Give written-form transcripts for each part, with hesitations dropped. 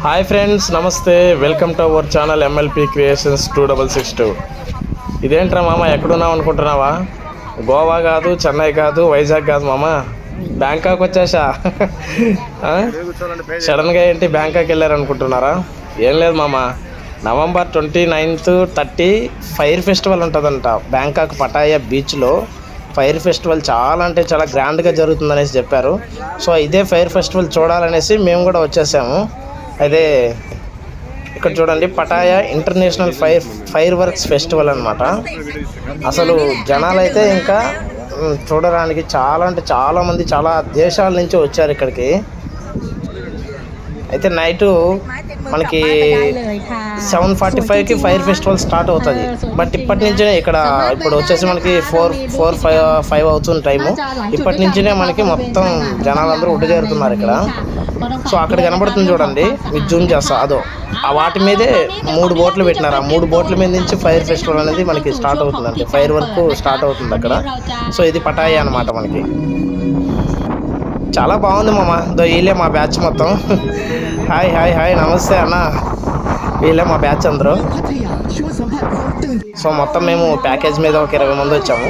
Hi friends, నమస్తే. Welcome to our channel MLP creations 2662. ఇదేంట్రా మామ, ఎక్కడున్నావు అనుకుంటున్నావా? గోవా కాదు, చెన్నై కాదు, వైజాగ్ కాదు మామ, బ్యాంకాక్ వచ్చేసా. సడన్గా ఏంటి బ్యాంకాక్ వెళ్ళారనుకుంటున్నారా? ఏం లేదు మామ, నవంబర్ 29th 30 ఫైర్ ఫెస్టివల్ ఉంటుందంట బ్యాంకాక్ పటాయా బీచ్లో. ఫైర్ ఫెస్టివల్ చాలా అంటే చాలా గ్రాండ్గా జరుగుతుందనేసి చెప్పారు. సో ఇదే ఫైర్ ఫెస్టివల్ చూడాలనేసి మేము కూడా వచ్చేసాము. అయితే ఇక్కడ చూడండి, Pattaya international fireworks festival అనమాట. అసలు జనాలు అయితే ఇంకా చూడడానికి చాలా అంటే చాలామంది చాలా దేశాల నుంచి వచ్చారు ఇక్కడికి. అయితే నైటు మనకి 7:45కి ఫైర్ ఫెస్టివల్ స్టార్ట్ అవుతుంది. బట్ ఇప్పటి నుంచే ఇప్పుడు వచ్చేసి మనకి 4-5 అవుతుంది టైము. ఇప్పటి నుంచినే మనకి మొత్తం జనాలందరూ ఒడ్డు చేరుతున్నారు ఇక్కడ. సో అక్కడ కనబడుతుంది చూడండి, మీకు జూమ్ చేస్తా, అదో ఆ వాటి మీదే 3 బోట్లు పెట్టినారు. ఆ 3 బోట్ల మీద నుంచి ఫైర్ ఫెస్టివల్ అనేది మనకి స్టార్ట్ అవుతుంది, అంటే ఫైర్ వర్క్ స్టార్ట్ అవుతుంది అక్కడ. సో ఇది పటాయా అనమాట మనకి. చాలా బాగుంది మామ. వీళ్ళే మా బ్యాచ్ మొత్తం. హాయ్ హాయ్ హాయ్, నమస్తే అన్న. వీళ్ళే మా బ్యాచ్ అందరూ. సో మొత్తం మేము ప్యాకేజ్ మీద ఒక 20 మంది వచ్చాము.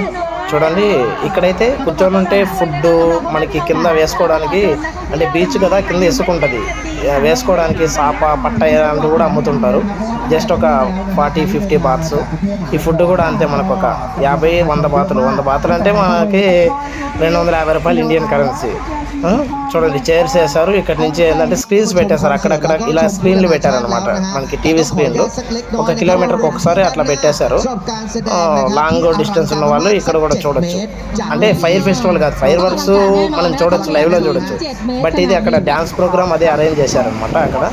చూడండి, ఇక్కడైతే కూర్చొని ఉంటే ఫుడ్ మనకి కింద వేసుకోవడానికి, అంటే బీచ్ కదా, కింద ఇసుకుంటుంది, వేసుకోవడానికి సాప పట్టాయ అంటూ కూడా అమ్ముతుంటారు. జస్ట్ ఒక 40-50 బాత్స్. ఈ ఫుడ్ కూడా అంతే, మనకు ఒక 50-100 బాతులు. 100 బాతులు అంటే మనకి 250 రూపాయలు ఇండియన్ కరెన్సీ. చూడండి, చైర్స్ వేశారు. ఇక్కడ నుంచి ఏంటంటే స్క్రీన్స్ పెట్టేశారు, అక్కడక్కడ ఇలా స్క్రీన్లు పెట్టారనమాట, మనకి టీవీ స్క్రీన్లు. 1 కిలోమీటర్కి ఒకసారి అట్లా పెట్టేశారు. లాంగ్ డిస్టెన్స్ ఉన్న వాళ్ళు ఇక్కడ కూడా చూడొచ్చు. అంటే ఫైర్ ఫెస్టివల్ కాదు, ఫైర్ వర్క్స్ మనం చూడొచ్చు, లైవ్లో చూడొచ్చు. బట్ ఇది అక్కడ డ్యాన్స్ ప్రోగ్రామ్ అదే అరేంజ్ చేశారనమాట అక్కడ.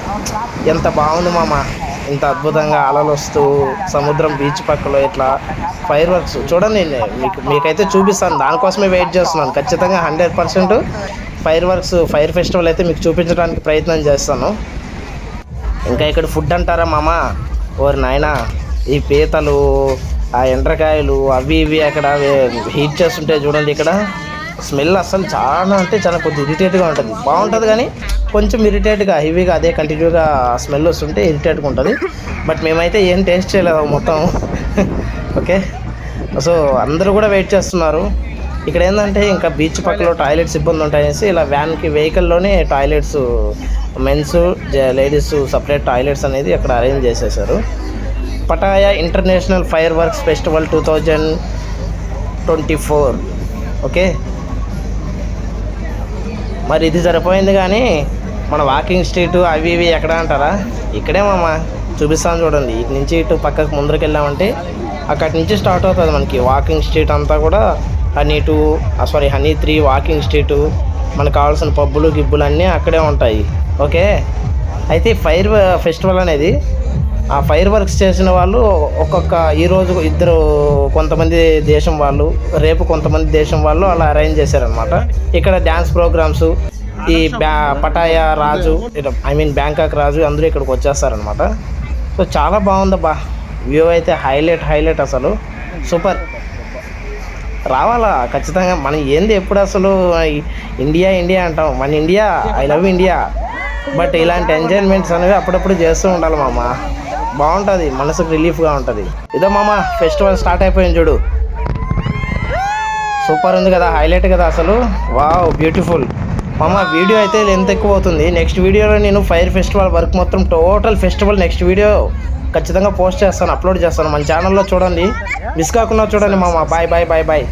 ఎంత బాగుంది మామ, ఇంత అద్భుతంగా అలలు వస్తూ సముద్రం బీచ్ పక్కలో ఇట్లా ఫైర్ వర్క్స్ చూడండి. మీకైతే చూపిస్తాను, దానికోసమే వెయిట్ చేస్తున్నాను. ఖచ్చితంగా 100% ఫైర్ వర్క్స్ ఫైర్ ఫెస్టివల్ అయితే మీకు చూపించడానికి ప్రయత్నం చేస్తాను. ఇంకా ఇక్కడ ఫుడ్ అంటారా మామ, ఓరి నాయన, ఈ పీతలు, ఆ ఎండ్రకాయలు, అవి ఇవి అక్కడ హీట్ చేస్తుంటే చూడండి. ఇక్కడ స్మెల్ అసలు చాలా అంటే చాలా కొద్దిగా ఇరిటేట్గా ఉంటుంది. బాగుంటుంది కానీ కొంచెం ఇరిటేట్గా, హెవీగా అదే కంటిన్యూగా స్మెల్ వస్తుంటే ఇరిటేట్గా ఉంటుంది. బట్ మేమైతే ఏం టేస్ట్ చేయలేదు మొత్తం. ఓకే, సో అందరూ కూడా వెయిట్ చేస్తున్నారు. ఇక్కడ ఏంటంటే ఇంకా బీచ్ పక్కలో టాయిలెట్స్ ఇబ్బంది ఉంటాయనేసి ఇలా వ్యాన్కి వెహికల్లోనే toilets, men's ladies separate toilets అనేది అక్కడ అరేంజ్ చేసేసారు. Pattaya international fireworks festival 2024. Okay, మరి ఇది సరిపోయింది. కానీ మన వాకింగ్ స్ట్రీట్ అవి ఇవి ఎక్కడ అంటారా, ఇక్కడే మామ, చూపిస్తాను చూడండి. ఇటు నుంచి ఇటు పక్కకు ముందరికి వెళ్ళామంటే అక్కడి నుంచి స్టార్ట్ అవుతుంది మనకి వాకింగ్ స్ట్రీట్ అంతా కూడా. హనీ 3 వాకింగ్ స్ట్రీటు, మనకు కావాల్సిన పబ్బులు గిబ్బులు అన్నీ అక్కడే ఉంటాయి. ఓకే, అయితే ఫైర్ ఫెస్టివల్ అనేది ఆ ఫైర్ వర్క్స్ చేసిన వాళ్ళు ఈరోజు ఇద్దరు, కొంతమంది దేశం వాళ్ళు, రేపు కొంతమంది దేశం వాళ్ళు అలా అరేంజ్ చేశారనమాట. ఇక్కడ డ్యాన్స్ ప్రోగ్రామ్స్, ఈ పటాయా రాజు, బ్యాంకాక్ రాజు అందరూ ఇక్కడికి వచ్చేస్తారనమాట. సో చాలా బాగుందబ్బా, వ్యూ అయితే హైలైట్ అసలు సూపర్. రావాలా ఖచ్చితంగా. మనం ఏంది ఎప్పుడు అసలు ఇండియా అంటాం, మన India, I love India. But ఇలాంటి ఎంజాయ్మెంట్స్ అనేవి అప్పుడప్పుడు చేస్తూ ఉండాలి మామ, బాగుంటుంది, మనసుకు రిలీఫ్గా ఉంటుంది. ఇదో మామ, ఫెస్టివల్ స్టార్ట్ అయిపోయింది చూడు, సూపర్ ఉంది కదా, హైలైట్ కదా అసలు. వావ్, బ్యూటిఫుల్ మామ. వీడియో అయితే లెంత్ ఎక్కువ అవుతుంది. నెక్స్ట్ వీడియోలో నేను ఫైర్ ఫెస్టివల్ వర్క్ మొత్తం టోటల్ ఫెస్టివల్ నెక్స్ట్ వీడియో ఖచ్చితంగా పోస్ట్ చేస్తాను, అప్లోడ్ చేస్తాను మన ఛానల్లో. చూడండి, మిస్ కాకుండా చూడండి మామ. బాయ్.